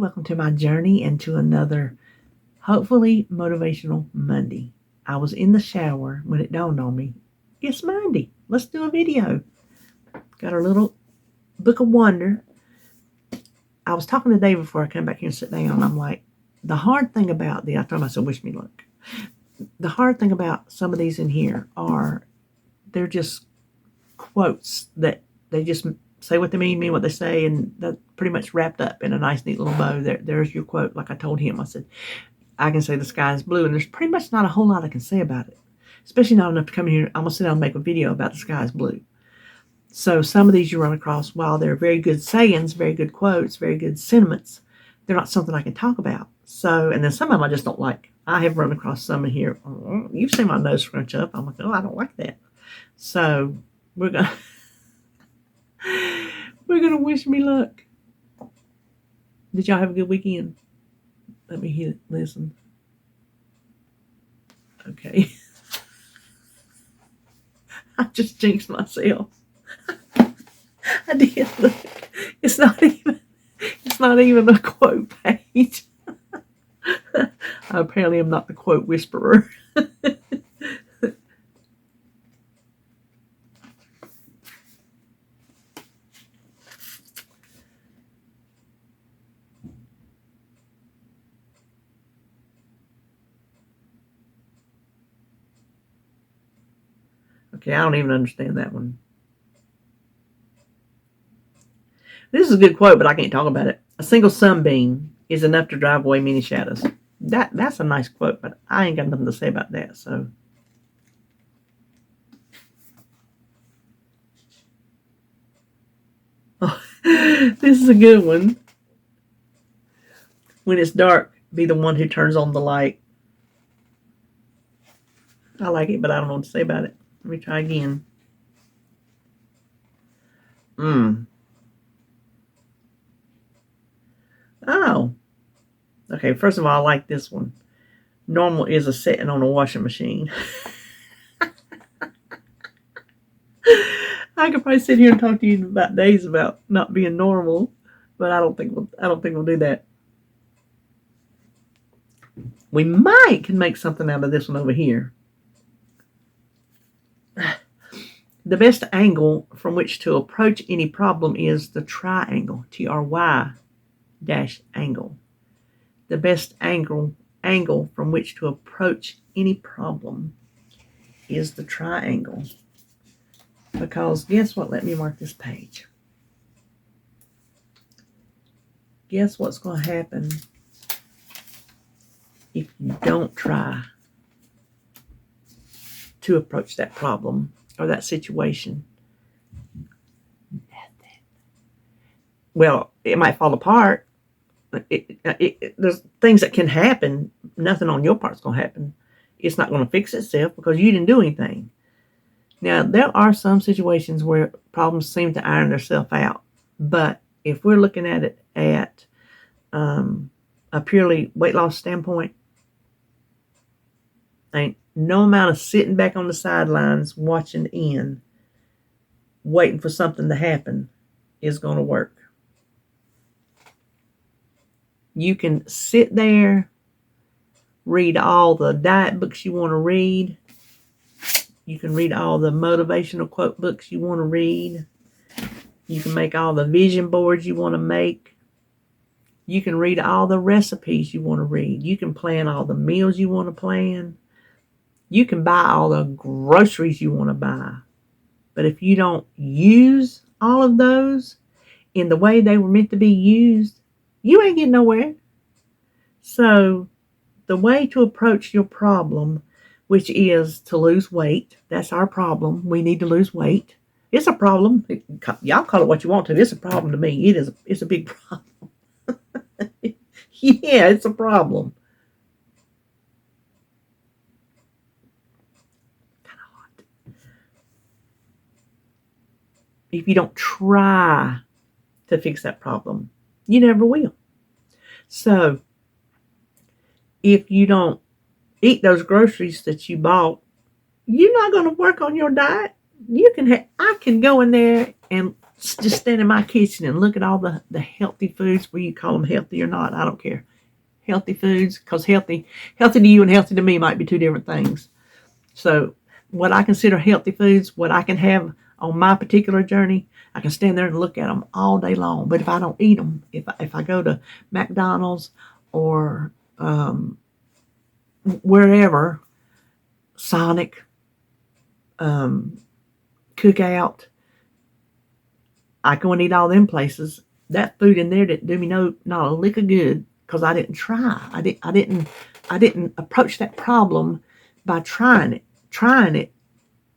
welcome to my journey and to another, hopefully, motivational Monday. I was in the shower when it dawned on me, it's Monday. Let's do a video. Got our little book of wonder. I was talking to Dave before I come back here and sit down. I'm like, the hard thing about I told myself, wish me luck. The hard thing about some of these in here are they're just quotes that they just say what they mean what they say, and that's pretty much wrapped up in a nice, neat little bow. There's your quote. Like I told him, I said, I can say the sky is blue, and there's pretty much not a whole lot I can say about it, especially not enough to come in here. I'm going to sit down and make a video about the sky is blue. So some of these you run across, while they're very good sayings, very good quotes, very good sentiments, they're not something I can talk about. So, and then some of them I just don't like. I have run across some in here. Oh, you've seen my nose scrunch up. I'm like, oh, I don't like that. So we're gonna wish me luck. Did y'all have a good weekend? Let me listen. Okay. I just jinxed myself. I did. Look, it's not even a quote page. I apparently am not the quote whisperer. Okay, I don't even understand that one. This is a good quote, but I can't talk about it. A single sunbeam is enough to drive away many shadows. That's a nice quote, but I ain't got nothing to say about that. So, oh, this is a good one. When it's dark, be the one who turns on the light. I like it, but I don't know what to say about it. Let me try again. Oh. Okay, first of all, I like this one. Normal is a setting on a washing machine. I could probably sit here and talk to you about days about not being normal, but I don't think we'll do that. We can make something out of this one over here. The best angle from which to approach any problem is the triangle, TRY angle. The best angle from which to approach any problem is the triangle. Because guess what? Let me mark this page. Guess what's going to happen if you don't try to approach that problem or that situation? Nothing. Well, it might fall apart. There's things that can happen. Nothing on your part's going to happen. It's not going to fix itself because you didn't do anything. Now, there are some situations where problems seem to iron themselves out. But if we're looking at it at a purely weight loss standpoint, ain't no amount of sitting back on the sidelines watching waiting for something to happen is going to work. You can sit there, read all the diet books you want to read. You can read all the motivational quote books you want to read. You can make all the vision boards you want to make. You can read all the recipes you want to read. You can plan all the meals you want to plan. You can buy all the groceries you want to buy. But if you don't use all of those in the way they were meant to be used, you ain't getting nowhere. So the way to approach your problem, which is to lose weight, that's our problem. We need to lose weight. It's a problem. Y'all call it what you want to. It's a problem to me. It's a big problem. Yeah, it's a problem. Kind of hot. If you don't try to fix that problem, you never will. So if you don't eat those groceries that you bought, you're not going to work on your diet. I can go in there and just stand in my kitchen and look at all the healthy foods, whether you call them healthy or not, I don't care. Healthy foods, because healthy to you and healthy to me might be two different things. So what I consider healthy foods, what I can have on my particular journey, I can stand there and look at them all day long. But if I don't eat them, if I go to McDonald's or wherever, Sonic, Cookout, I go and eat all them places. That food in there didn't do me not a lick of good, because I didn't try. I didn't approach that problem by trying it. Trying it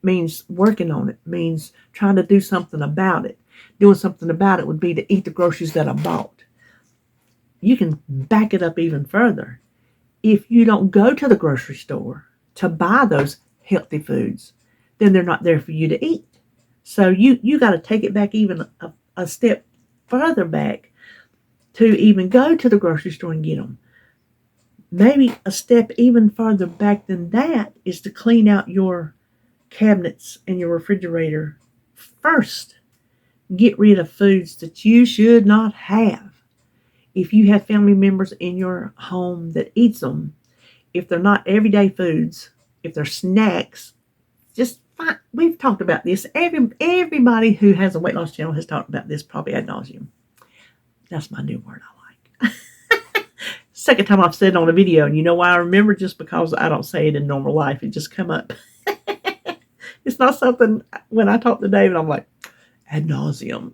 means working on it, means trying to do something about it. Doing something about it would be to eat the groceries that I bought. You can back it up even further. If you don't go to the grocery store to buy those healthy foods, then they're not there for you to eat. So you got to take it back even a step further back to even go to the grocery store and get them. Maybe a step even further back than that is to clean out your cabinets and your refrigerator first. Get rid of foods that you should not have. If you have family members in your home that eats them, if they're not everyday foods, if they're snacks, just fine. We've talked about this. Everybody who has a weight loss channel has talked about this probably ad nauseum. That's my new word I like. Second time I've said it on a video, and you know why I remember? Just because I don't say it in normal life. It just come up. It's not something, when I talk to David, I'm like, ad nauseum.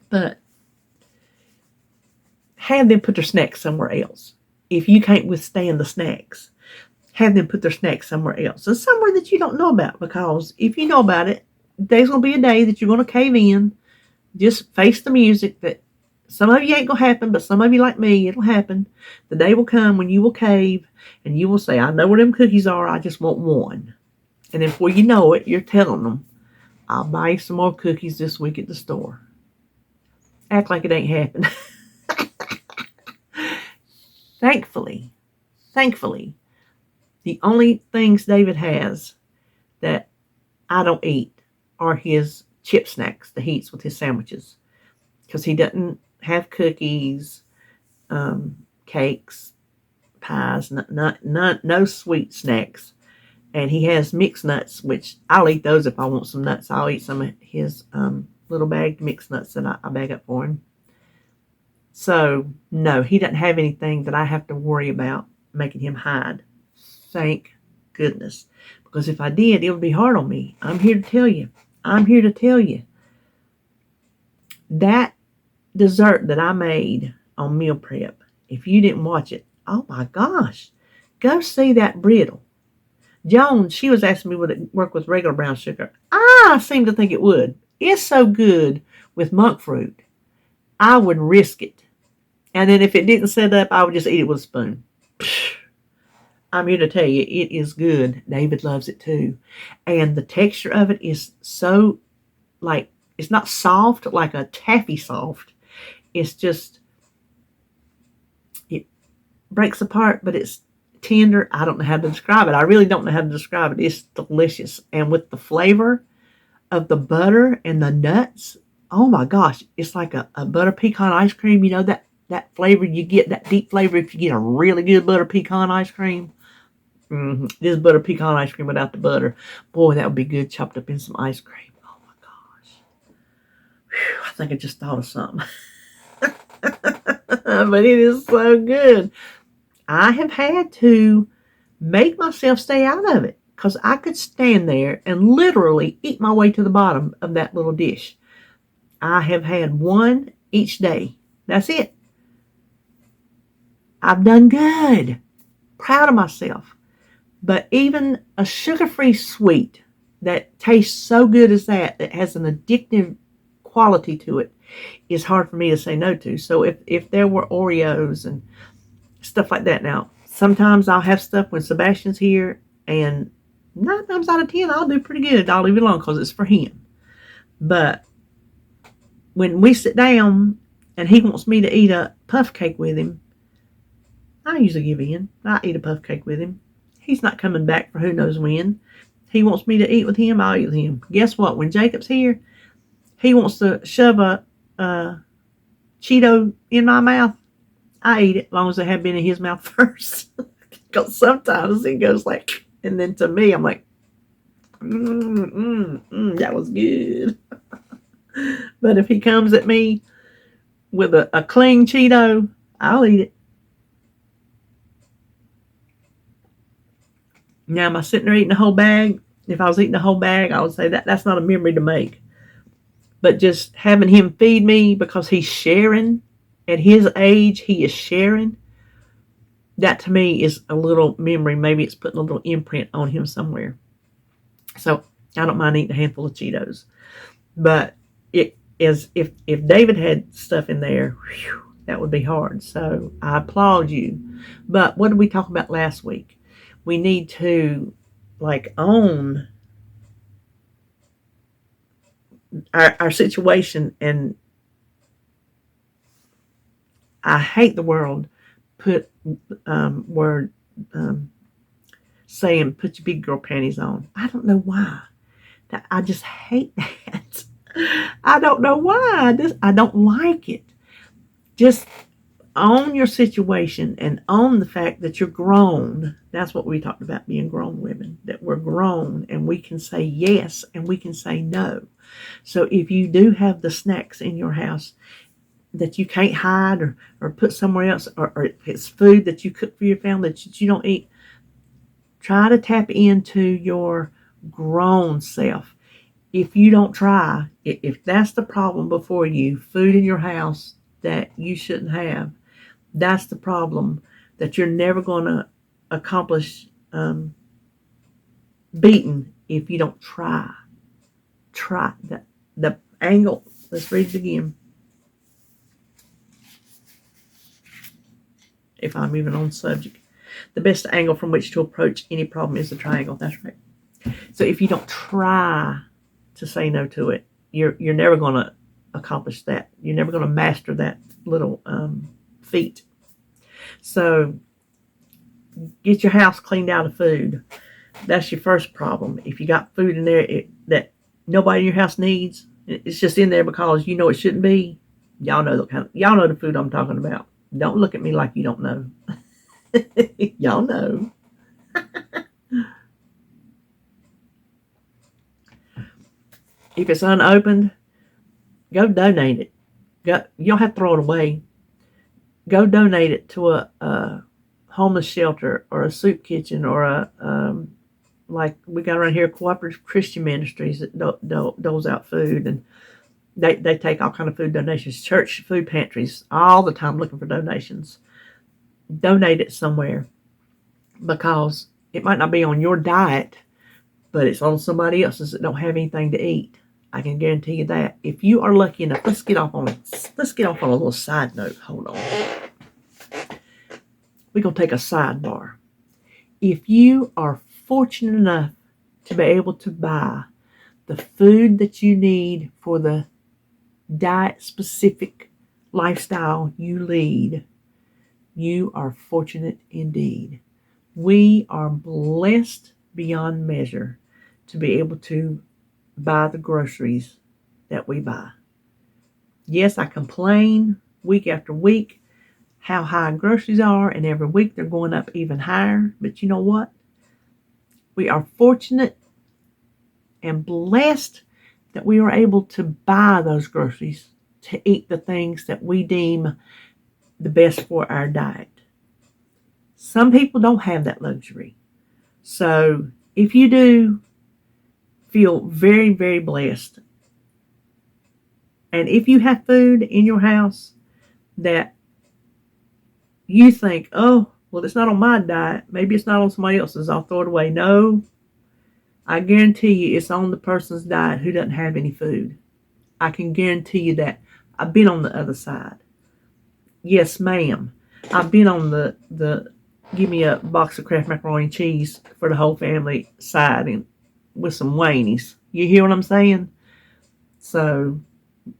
But have them put their snacks somewhere else. If you can't withstand the snacks, have them put their snacks somewhere else. And somewhere that you don't know about, because if you know about it, there's going to be a day that you're going to cave in. Just face the music that some of you ain't going to happen, but some of you like me, it'll happen. The day will come when you will cave and you will say, I know where them cookies are, I just want one. And then before you know it, you're telling them, I'll buy you some more cookies this week at the store. Act like it ain't happened. Thankfully, the only things David has that I don't eat are his chip snacks that he eats with his sandwiches. Because he doesn't have cookies, cakes, pies, no sweet snacks. And he has mixed nuts, which I'll eat those if I want some nuts. I'll eat some of his little bagged mixed nuts that I bag up for him. So, no, he doesn't have anything that I have to worry about making him hide. Thank goodness. Because if I did, it would be hard on me. I'm here to tell you. That dessert that I made on meal prep, if you didn't watch it, oh my gosh, go see that brittle. Joan, she was asking me would it work with regular brown sugar. I seem to think it would. It's so good with monk fruit. I would risk it. And then if it didn't set up, I would just eat it with a spoon. I'm here to tell you, it is good. David loves it too. And the texture of it is so, like, it's not soft like a taffy soft. It's just, it breaks apart, but it's tender. I don't know how to describe it. I really don't know how to describe it. It's delicious. And with the flavor of the butter and the nuts, oh my gosh, it's like a butter pecan ice cream. You know, that flavor you get, that deep flavor if you get a really good butter pecan ice cream. This butter pecan ice cream without the butter. Boy, that would be good chopped up in some ice cream. Oh my gosh. Whew, I think I just thought of something. But it is so good. I have had to make myself stay out of it because I could stand there and literally eat my way to the bottom of that little dish. I have had one each day. That's it. I've done good. Proud of myself. But even a sugar-free sweet that tastes so good as that has an addictive quality to it, is hard for me to say no to. So if there were Oreos and stuff like that, now, sometimes I'll have stuff when Sebastian's here, and 9 times out of 10, I'll do pretty good. I'll leave it alone because it's for him. But when we sit down and he wants me to eat a puff cake with him, I usually give in. I eat a puff cake with him. He's not coming back for who knows when. He wants me to eat with him, I'll eat with him. Guess what? When Jacob's here, he wants to shove a Cheeto in my mouth. I eat it as long as they have been in his mouth first. Because sometimes he goes like, and then to me, I'm like, that was good. But if he comes at me with a clean Cheeto, I'll eat it. Now, am I sitting there eating the whole bag? If I was eating the whole bag, I would say that's not a memory to make. But just having him feed me because he's sharing, at his age, he is sharing, that to me is a little memory. Maybe it's putting a little imprint on him somewhere. So I don't mind eating a handful of Cheetos. But it is, if David had stuff in there, whew, that would be hard. So I applaud you. But what did we talk about last week? We need to own our situation. And I hate the world word saying put your big girl panties on. I don't know why. I just hate that. I don't know why. I don't like it. Just own your situation and own the fact that you're grown. That's what we talked about, being grown women, that we're grown and we can say yes and we can say no. So if you do have the snacks in your house that you can't hide or put somewhere else, or if it's food that you cook for your family that you don't eat, try to tap into your grown self. If you don't try, if that's the problem before you, food in your house that you shouldn't have, that's the problem that you're never going to accomplish beating if you don't try. Try that. The angle, let's read it again. If I'm even on subject. The best angle from which to approach any problem is the triangle. That's right. So if you don't try to say no to it, you're never going to accomplish that. You're never going to master that little feat. So get your house cleaned out of food. That's your first problem. If you got food in there that nobody in your house needs, it's just in there because you know it shouldn't be. Y'all know the food I'm talking about. Don't look at me like you don't know. Y'all know. If it's unopened, go donate it. You don't have to throw it away. Go donate it to a homeless shelter or a soup kitchen or like we got around here, cooperative Christian ministries that doles out food, and they take all kind of food donations. Church food pantries all the time looking for donations. Donate it somewhere because it might not be on your diet, but it's on somebody else's that don't have anything to eat. I can guarantee you that. If you are lucky enough, let's get off on a little side note. Hold on. We're going to take a sidebar. If you are fortunate enough to be able to buy the food that you need for the diet-specific lifestyle you lead, you are fortunate indeed. We are blessed beyond measure to be able to buy the groceries that we buy. Yes, I complain week after week how high groceries are, and every week they're going up even higher. But you know what? We are fortunate and blessed that we are able to buy those groceries to eat the things that we deem the best for our diet. Some people don't have that luxury. So if you do, feel very, very blessed. And if you have food in your house that you think, oh, well, it's not on my diet, maybe it's not on somebody else's, I'll throw it away. No, I guarantee you it's on the person's diet who doesn't have any food. I can guarantee you that. I've been on the other side. Yes, ma'am. I've been on the give me a box of Kraft macaroni and cheese for the whole family side and with some Waynies. You hear what I'm saying? So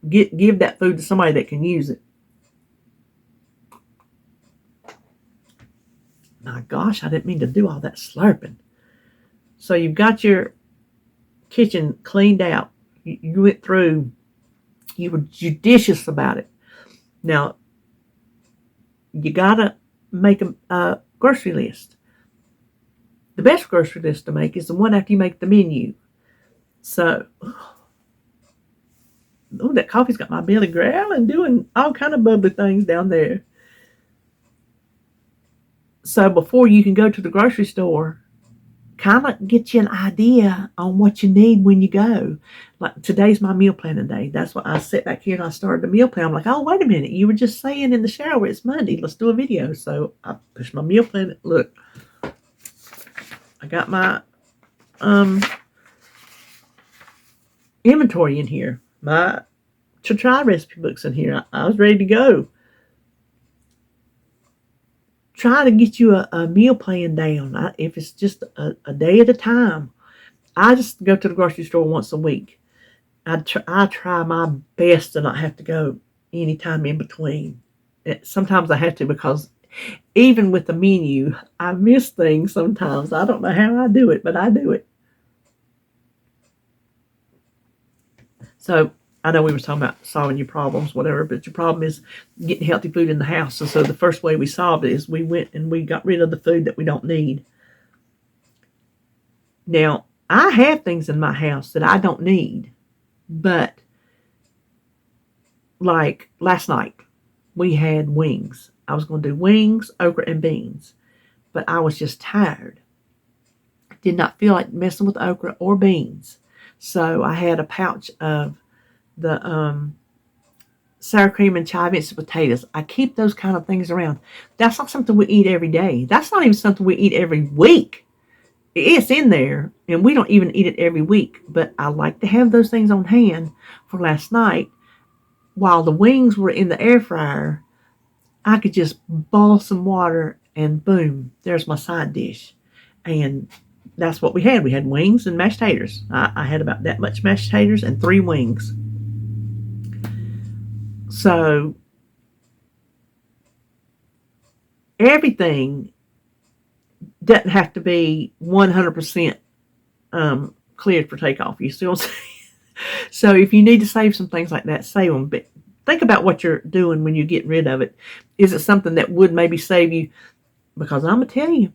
give that food to somebody that can use it. My gosh, I didn't mean to do all that slurping. So you've got your kitchen cleaned out. You went through, you were judicious about it. Now, you got to make a grocery list. The best grocery list to make is the one after you make the menu. So, that coffee's got my belly growling, doing all kind of bubbly things down there. So before you can go to the grocery store, kind of get you an idea on what you need when you go. Like today's my meal planning day. That's why I sat back here and I started the meal plan. I'm like, oh, wait a minute. You were just saying in the shower it's Monday. Let's do a video. So I pushed my meal plan. Look, I got my inventory in here. My to try recipe books in here. I was ready to go. Try to get you a meal plan down. If it's just a day at a time. I just go to the grocery store once a week. I try my best to not have to go anytime in between. Sometimes I have to because even with the menu, I miss things sometimes. I don't know how I do it, but I do it. So I know we were talking about solving your problems, whatever, but your problem is getting healthy food in the house. And so the first way we solved it is we went and we got rid of the food that we don't need. Now, I have things in my house that I don't need, but like last night, we had wings. I was going to do wings, okra, and beans, but I was just tired. Did not feel like messing with okra or beans. So I had a pouch of the sour cream and chive instant potatoes. I keep those kind of things around. That's not something we eat every day. That's not even something we eat every week. It's in there, and we don't even eat it every week. But I like to have those things on hand for last night. While the wings were in the air fryer, I could just boil some water, and boom, there's my side dish. And that's what we had. We had wings and mashed taters. I had about that much mashed taters and 3 wings. So everything doesn't have to be 100% cleared for takeoff. You see what I'm saying? So if you need to save some things like that, save them. But think about what you're doing when you get rid of it. Is it something that would maybe save you? Because I'm going to tell you,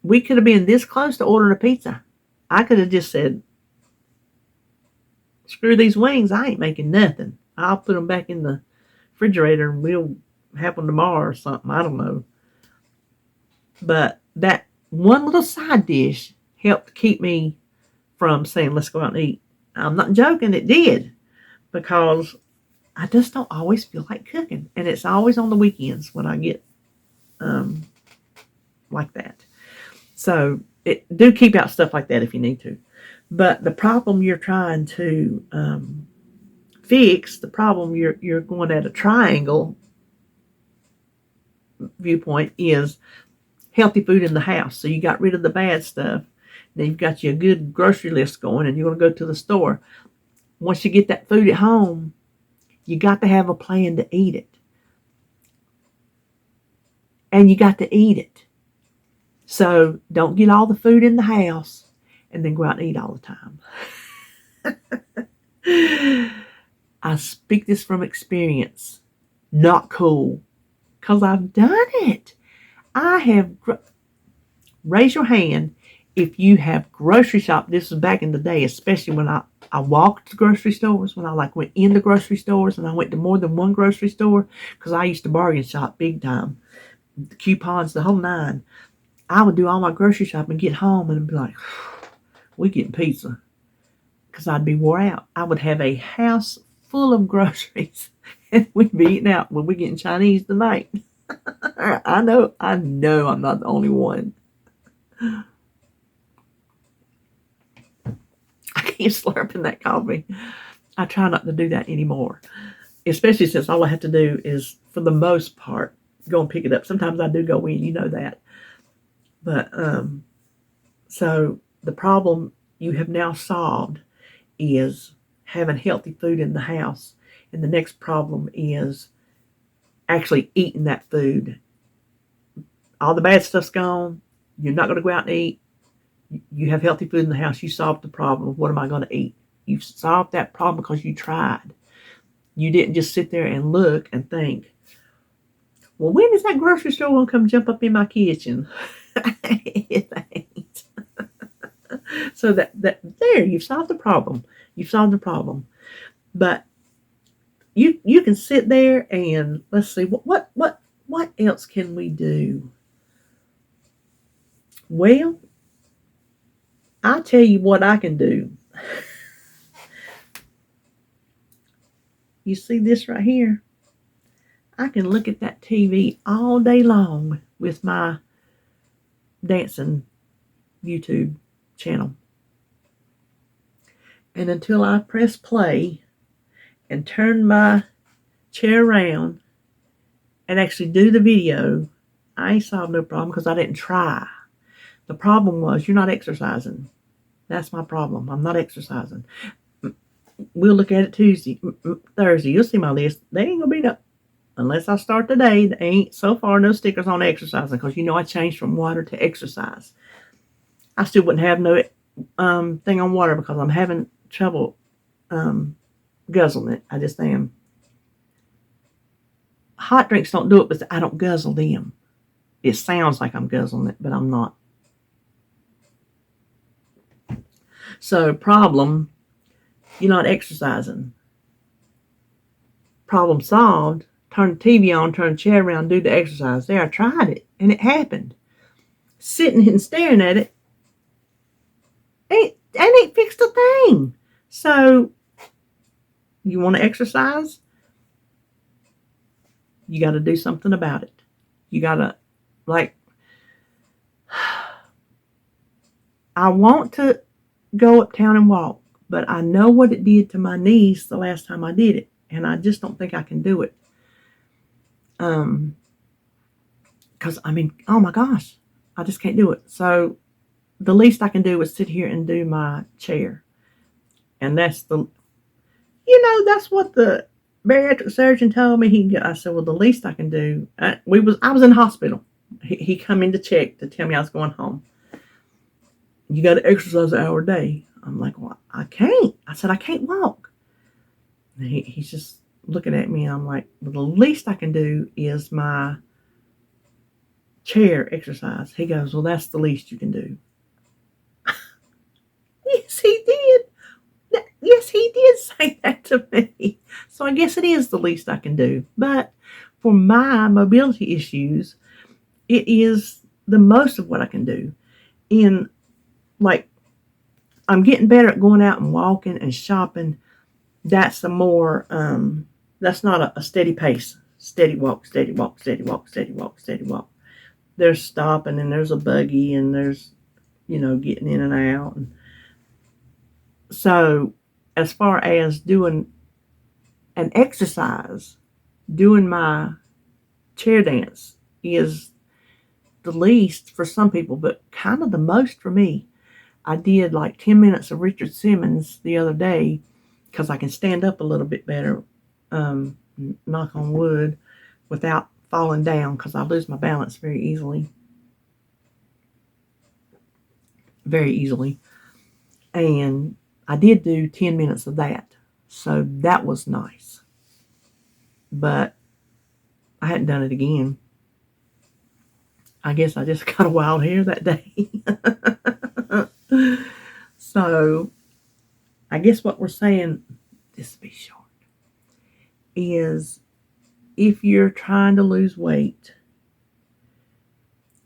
we could have been this close to ordering a pizza. I could have just said, screw these wings. I ain't making nothing. I'll put them back in the refrigerator and we'll have them tomorrow or something. I don't know. But that one little side dish helped keep me from saying, let's go out and eat. I'm not joking. It did. Because I just don't always feel like cooking. And it's always on the weekends when I get like that. So do keep out stuff like that if you need to. But the problem you're trying to fix, the problem you're going at a triangle viewpoint is healthy food in the house. So you got rid of the bad stuff. Now you've got you a good grocery list going and you're going to go to the store. Once you get that food at home, you got to have a plan to eat it. And you got to eat it. So don't get all the food in the house and then go out and eat all the time. I speak this from experience. Not cool. Because I've done it. I have, raise your hand if you have grocery shop. This was back in the day, especially when I walked to grocery stores, when I went into grocery stores and I went to more than one grocery store, because I used to bargain shop big time. The coupons, the whole 9. I would do all my grocery shopping, get home and be like, we getting pizza. Because I'd be wore out. I would have a house full of groceries and we'd be eating out. Well, we're getting Chinese tonight. I know I'm not the only one. I keep slurping that coffee. I try not to do that anymore. Especially since all I have to do is, for the most part, go and pick it up. Sometimes I do go in, you know that. But, so the problem you have now solved is having healthy food in the house. And the next problem is actually eating that food all the bad stuff's gone. You're not going to go out and eat. You have healthy food in the house. You solved the problem. What am I going to eat? You solved that problem because you tried. You didn't just sit there and look and think, well, when is that grocery store going to come jump up in my kitchen? It ain't. So that there, you've solved the problem. You've solved the problem. But you can sit there and let's see what else can we do? Well, I'll tell you what I can do. You see this right here? I can look at that TV all day long with my dancing YouTube channel. And until I press play and turn my chair around and actually do the video, I ain't solved no problem because I didn't try. The problem was you're not exercising. That's my problem. I'm not exercising. We'll look at it Tuesday, Thursday. You'll see my list. They ain't gonna be no, unless I start today. There ain't so far no stickers on exercising because I changed from water to exercise. I still wouldn't have no thing on water because I'm having trouble guzzling it. I just am. Hot drinks don't do it, but I don't guzzle them. It sounds like I'm guzzling it, but I'm not. So problem, you're not exercising. Problem solved. Turn the TV on, turn the chair around, do the exercise. There, I tried it, and it happened. Sitting and staring at it, ain't fixed a thing. So, you want to exercise? You got to do something about it. You got to, I want to go uptown and walk, but I know what it did to my knees the last time I did it, and I just don't think I can do it. Because, oh my gosh, I just can't do it. So, the least I can do is sit here and do my chair. And that's that's what the bariatric surgeon told me. I said, well, the least I can do, I was in the hospital. He come in to check to tell me I was going home. You got to exercise an hour a day. I'm like, well, I can't. I said, I can't walk. And he's just looking at me. I'm like, well, the least I can do is my chair exercise. He goes, well, that's the least you can do. Yes, he did. Yes, he did say that to me. So I guess it is the least I can do. But for my mobility issues, it is the most of what I can do. I'm getting better at going out and walking and shopping. That's that's not a steady pace. Steady walk, steady walk, steady walk, steady walk, steady walk. There's stopping and there's a buggy and there's, getting in and out. And so as far as doing an exercise, doing my chair dance is the least for some people, but kind of the most for me. I did 10 minutes of Richard Simmons the other day because I can stand up a little bit better, knock on wood, without falling down because I lose my balance very easily. Very easily. And I did do 10 minutes of that. So that was nice. But I hadn't done it again. I guess I just got a wild hair that day. So, I guess what we're saying, this will be short, is if you're trying to lose weight,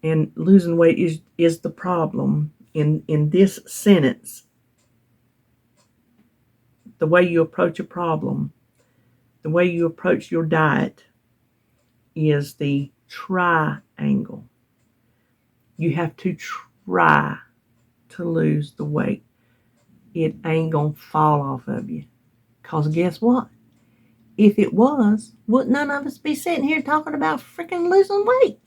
and losing weight is the problem in this sentence, the way you approach a problem, the way you approach your diet is the triangle. You have to try to lose the weight. It ain't gonna fall off of you. Because guess what? If it was, would none of us be sitting here talking about freaking losing weight?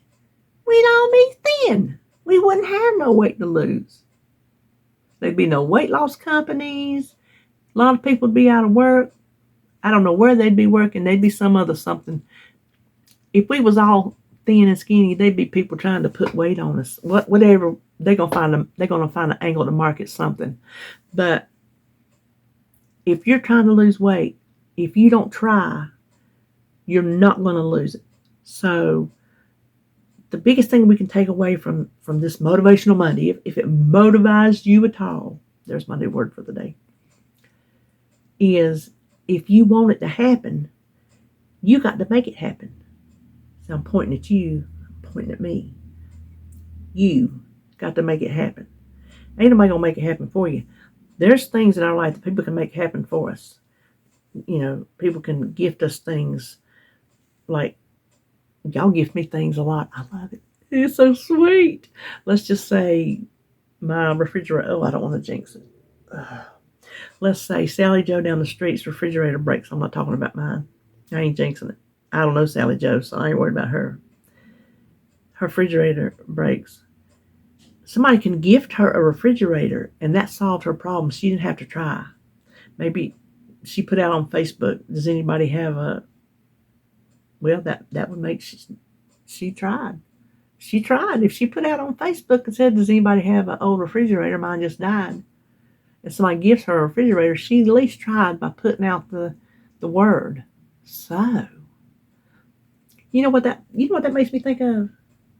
We'd all be thin. We wouldn't have no weight to lose. There'd be no weight loss companies. A lot of people would be out of work. I don't know where they'd be working. They'd be some other something. If we was all thin and skinny, they'd be people trying to put weight on us. Whatever, they're gonna find an angle to market something. But if you're trying to lose weight, if you don't try, you're not gonna lose it. So the biggest thing we can take away from this Motivational Monday, if it motivates you at all, there's my new word for the day, is if you want it to happen, you got to make it happen. So I'm pointing at you, I'm pointing at me. You got to make it happen. Ain't nobody gonna make it happen for you. There's things in our life that people can make happen for us. People can gift us things. Like, y'all gift me things a lot. I love it. It's so sweet. Let's just say my refrigerator. Oh, I don't want to jinx it. Let's say Sally Joe down the street's refrigerator breaks. I'm not talking about mine. I ain't jinxing it. I don't know Sally Joe, so I ain't worried about her. Her refrigerator breaks. Somebody can gift her a refrigerator, and that solved her problem. She didn't have to try. Maybe she put out on Facebook, does anybody have a... Well, that would make... She tried. She tried. If she put out on Facebook and said, does anybody have an old refrigerator? Mine just died. And somebody gives her a refrigerator, she at least tried by putting out the word. So, you know what that makes me think of?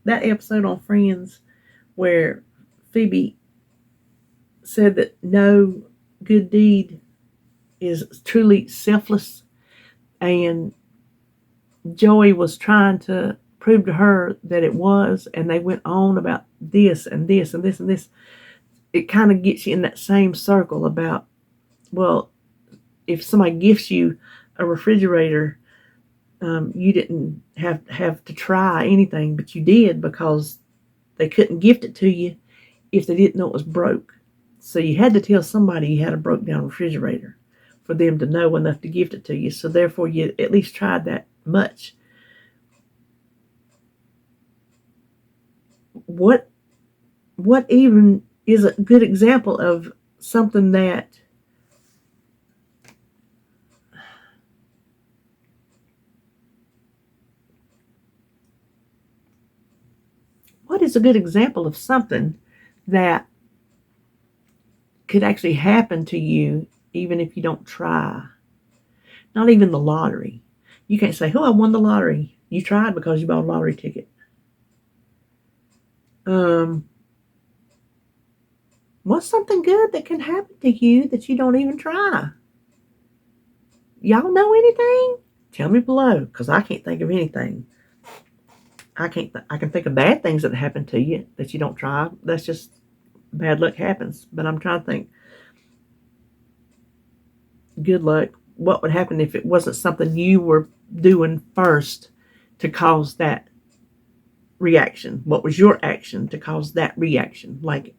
That episode on Friends where Phoebe said that no good deed is truly selfless, and Joey was trying to prove to her that it was, and they went on about this and this and this and this. It kind of gets you in that same circle about, well, if somebody gifts you a refrigerator, you didn't have to try anything, but you did, because they couldn't gift it to you if they didn't know it was broke. So you had to tell somebody you had a broke down refrigerator for them to know enough to gift it to you. So therefore you at least tried that much. What even is a good example of something that what is a good example of something that could actually happen to you even if you don't try? Not even the lottery. You can't say, oh, I won the lottery. You tried because you bought a lottery ticket. What's something good that can happen to you that you don't even try? Y'all know anything? Tell me below, because I can't think of anything. I can think of bad things that happen to you that you don't try. That's just bad luck happens. But I'm trying to think. Good luck. What would happen if it wasn't something you were doing first to cause that reaction? What was your action to cause that reaction? Like,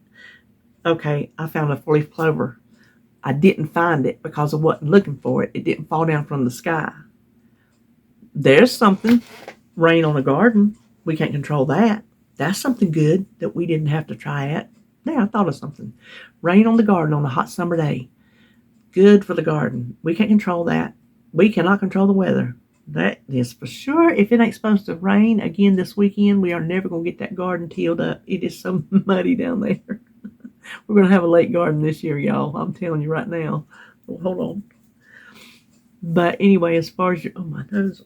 okay, I found a 4-leaf clover. I didn't find it because I wasn't looking for it. It didn't fall down from the sky. There's something. Rain on the garden. We can't control that. That's something good that we didn't have to try at. Yeah, I thought of something. Rain on the garden on a hot summer day. Good for the garden. We can't control that. We cannot control the weather. That is for sure. If it ain't supposed to rain again this weekend, we are never going to get that garden tilled up. It is so muddy down there. We're going to have a late garden this year, y'all. I'm telling you right now. Well, hold on. But anyway, as far as your... Oh, my nose.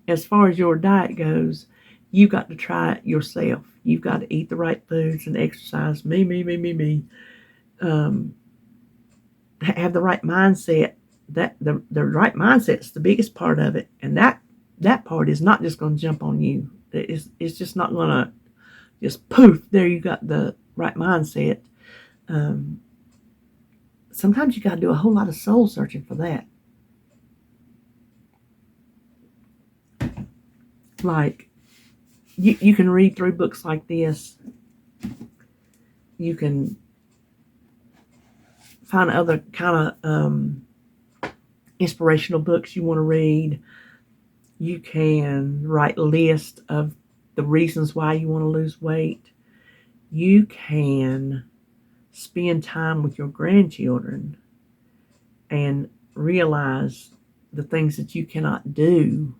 As far as your diet goes, you've got to try it yourself. You've got to eat the right foods and exercise. Me. Have the right mindset. That the right mindset's the biggest part of it, and that part is not just going to jump on you. It's just not going to just poof. There you got the right mindset. Sometimes you got to do a whole lot of soul searching for that. Like, you can read through books like this. You can find other kind of inspirational books you want to read. You can write a list of the reasons why you want to lose weight. You can spend time with your grandchildren and realize the things that you cannot do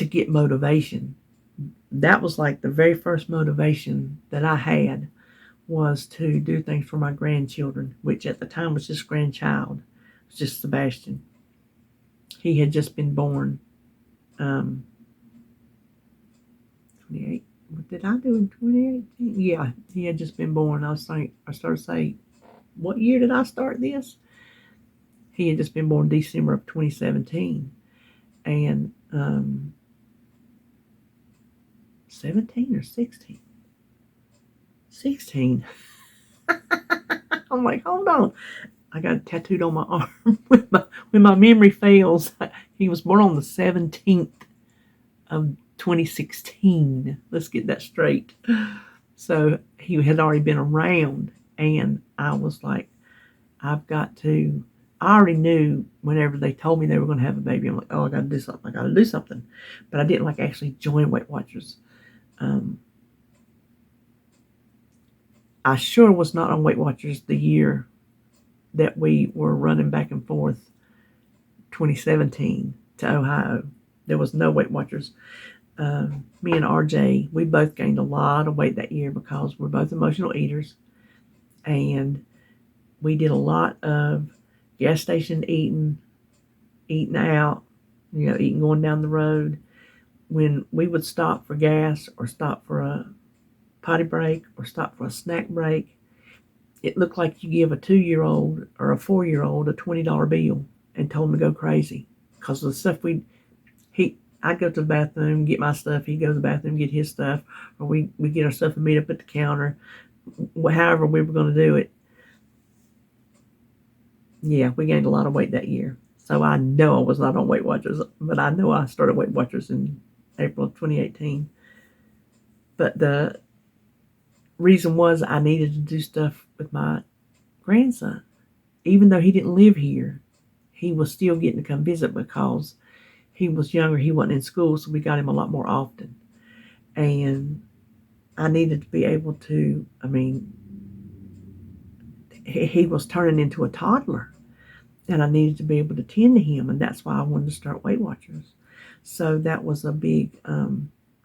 to get motivation. That was like the very first motivation that I had, was to do things for my grandchildren, which at the time was just grandchild. It was just Sebastian. He had just been born. 28. What did I do in 2018? Yeah, he had just been born. I started saying, what year did I start this? He had just been born December of 2017. And 17 or 16? 16. I'm like, hold on. I got it tattooed on my arm when my memory fails. He was born on the 17th of 2016. Let's get that straight. So he had already been around, and I was like, I already knew whenever they told me they were going to have a baby, I'm like, oh, I got to do something. But I didn't actually join Weight Watchers. I sure was not on Weight Watchers the year that we were running back and forth 2017 to Ohio. There was no Weight Watchers. Me and RJ, we both gained a lot of weight that year because we're both emotional eaters, and we did a lot of gas station eating out, eating going down the road. When we would stop for gas or stop for a potty break or stop for a snack break, it looked like you give a 2-year-old or a 4-year-old a $20 bill and told him to go crazy because of the stuff I'd go to the bathroom, get my stuff. He'd go to the bathroom, get his stuff. Or we get our stuff and meet up at the counter. However we were going to do it. Yeah, we gained a lot of weight that year. So I know I was not on Weight Watchers. But I know I started Weight Watchers in April of 2018. But the reason was I needed to do stuff with my grandson. Even though he didn't live here, he was still getting to come visit because he was younger. He wasn't in school, so we got him a lot more often. And I needed to be able to, he was turning into a toddler, and I needed to be able to tend to him, and that's why I wanted to start Weight Watchers. So that was a big,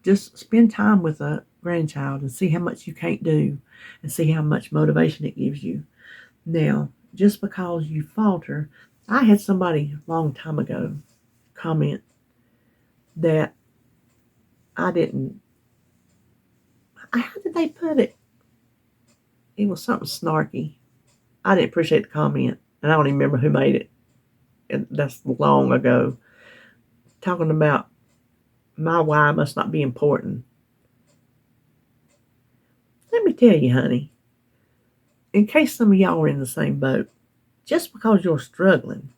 just spend time with a grandchild and see how much you can't do and see how much motivation it gives you. Now, just because you falter, I had somebody a long time ago comment that how did they put it? It was something snarky. I didn't appreciate the comment, and I don't even remember who made it. And that's long ago. Talking about my why must not be important. Let me tell you, honey, in case some of y'all are in the same boat, just because you're struggling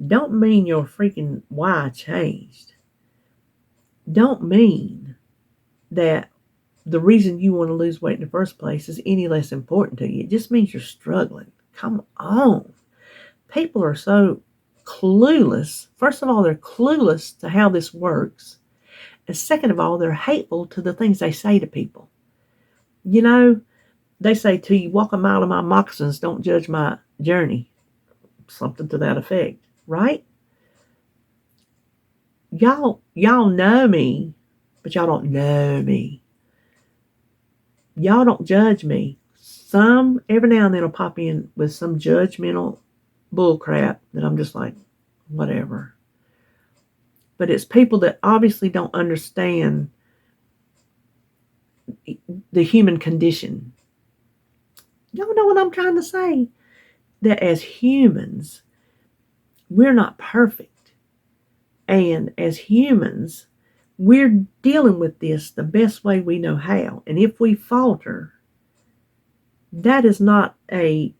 don't mean your freaking why changed. Don't mean that the reason you want to lose weight in the first place is any less important to you. It just means you're struggling. Come on. People are so clueless. First of all, they're clueless to how this works. And second of all, they're hateful to the things they say to people. They say to you, walk a mile in my moccasins, don't judge my journey. Something to that effect, right? Y'all know me, but y'all don't know me. Y'all don't judge me. Some, every now and then, will pop in with some judgmental bull crap that I'm just like, whatever. But it's people that obviously don't understand the human condition. Y'all know what I'm trying to say? That as humans, we're not perfect. And as humans, we're dealing with this the best way we know how. And if we falter, that is not a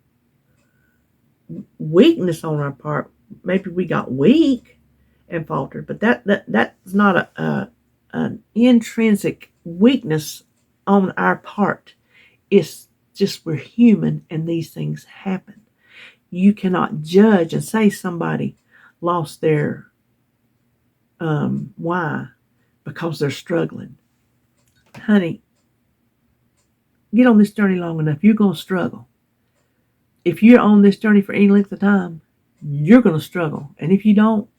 weakness on our part. Maybe we got weak and faltered, but that's not an intrinsic weakness on our part. It's just we're human and these things happen. You cannot judge and say somebody lost their why because they're struggling. Honey, get on this journey long enough, you're going to struggle. If you're on this journey for any length of time, you're going to struggle. And if you don't,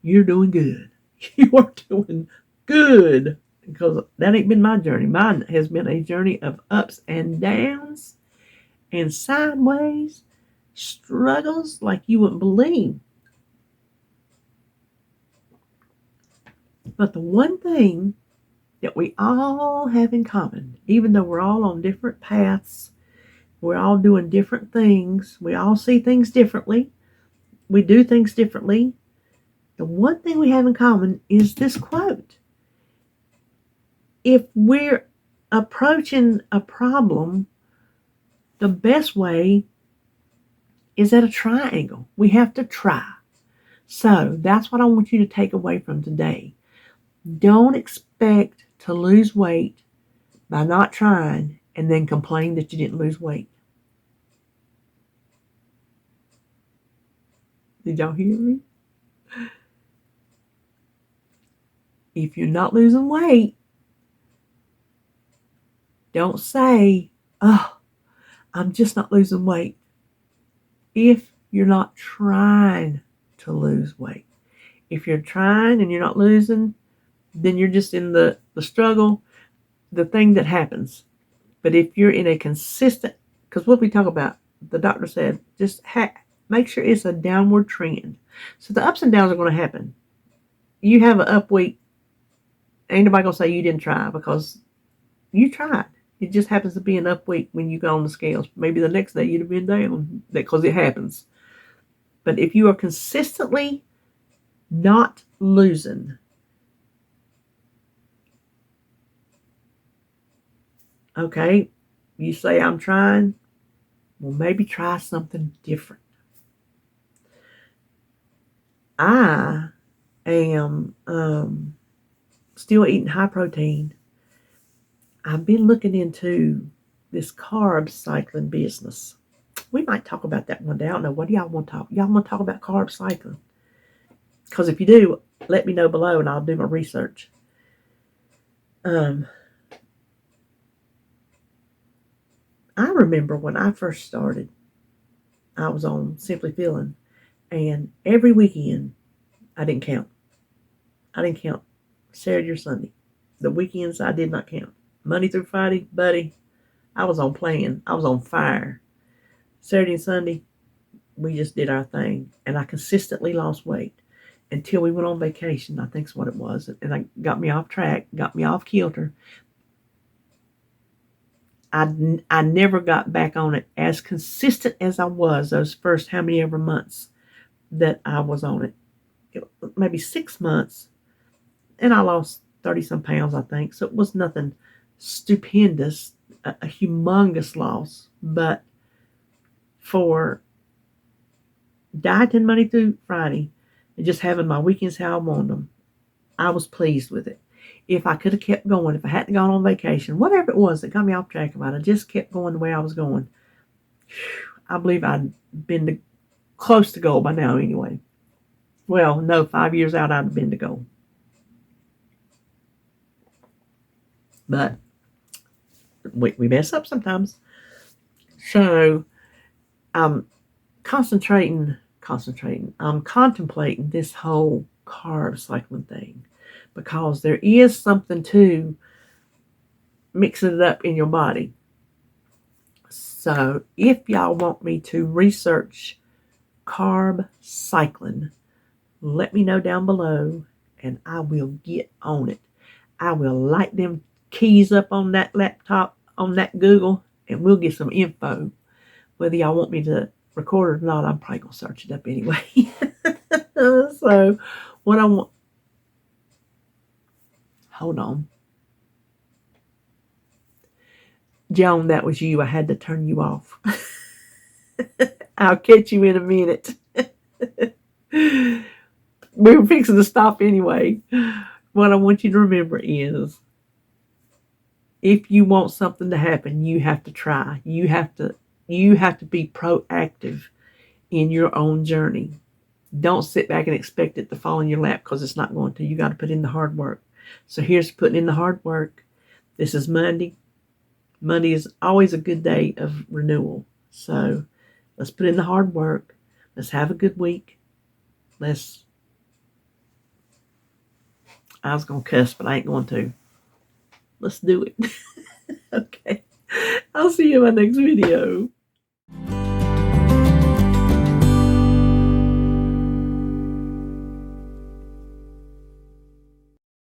you're doing good. You are doing good, because that ain't been my journey. Mine has been a journey of ups and downs and sideways struggles like you wouldn't believe. But the one thing that we all have in common, even though we're all on different paths, we're all doing different things, we all see things differently, we do things differently, the one thing we have in common is this quote. If we're approaching a problem, the best way is at a triangle. We have to try. So that's what I want you to take away from today. Don't expect to lose weight by not trying and then complain that you didn't lose weight. Did y'all hear me? If you're not losing weight, don't say, oh, I'm just not losing weight. If you're not trying to lose weight. If you're trying and you're not losing, then you're just in the struggle, the thing that happens. But if you're in a consistent, because what we talk about, the doctor said, just make sure it's a downward trend. So the ups and downs are going to happen. You have an up week, ain't nobody going to say you didn't try, because you tried. It just happens to be an up week when you go on the scales. Maybe the next day you'd have been down, because it happens. But if you are consistently not losing, okay, you say I'm trying, well, maybe try something different. I am still eating high protein. I've been looking into this carb cycling business. We might talk about that one day. I don't know. What do y'all want to talk? Y'all want to talk about carb cycling? Because if you do, let me know below and I'll do my research. I remember when I first started, I was on Simply Feeling, and every weekend, I didn't count. Saturday or Sunday. The weekends, I did not count. Monday through Friday, buddy, I was on plan. I was on fire. Saturday and Sunday, we just did our thing. And I consistently lost weight until we went on vacation, I think is what it was. And I got me off track, got me off kilter. I never got back on it as consistent as I was those first how many ever months that I was on it. Maybe 6 months, and I lost 30 some pounds, I think. So it was nothing stupendous, a humongous loss. But for dieting Monday through Friday and just having my weekends how I wanted them, I was pleased with it. If I could have kept going, if I hadn't gone on vacation, whatever it was that got me off track about it, I just kept going the way I was going, I believe I'd been close to goal by now anyway. Well, no, 5 years out, I'd have been to goal. But we mess up sometimes. So I'm contemplating this whole carb cycling thing, because there is something to mixing it up in your body. So if y'all want me to research carb cycling, let me know down below and I will get on it. I will light them keys up on that laptop, on that Google, and we'll get some info. Whether y'all want me to record it or not, I'm probably going to search it up anyway. So what I want... Hold on. Joan, that was you. I had to turn you off. I'll catch you in a minute. We were fixing to stop anyway. What I want you to remember is, if you want something to happen, you have to try. You have to be proactive in your own journey. Don't sit back and expect it to fall in your lap, because it's not going to. You got to put in the hard work. So here's putting in the hard work. This is Monday. Monday is always a good day of renewal. So let's put in the hard work. Let's have a good week. Let's I was going to cuss, but I ain't going to. Let's do it. Okay. I'll see you in my next video.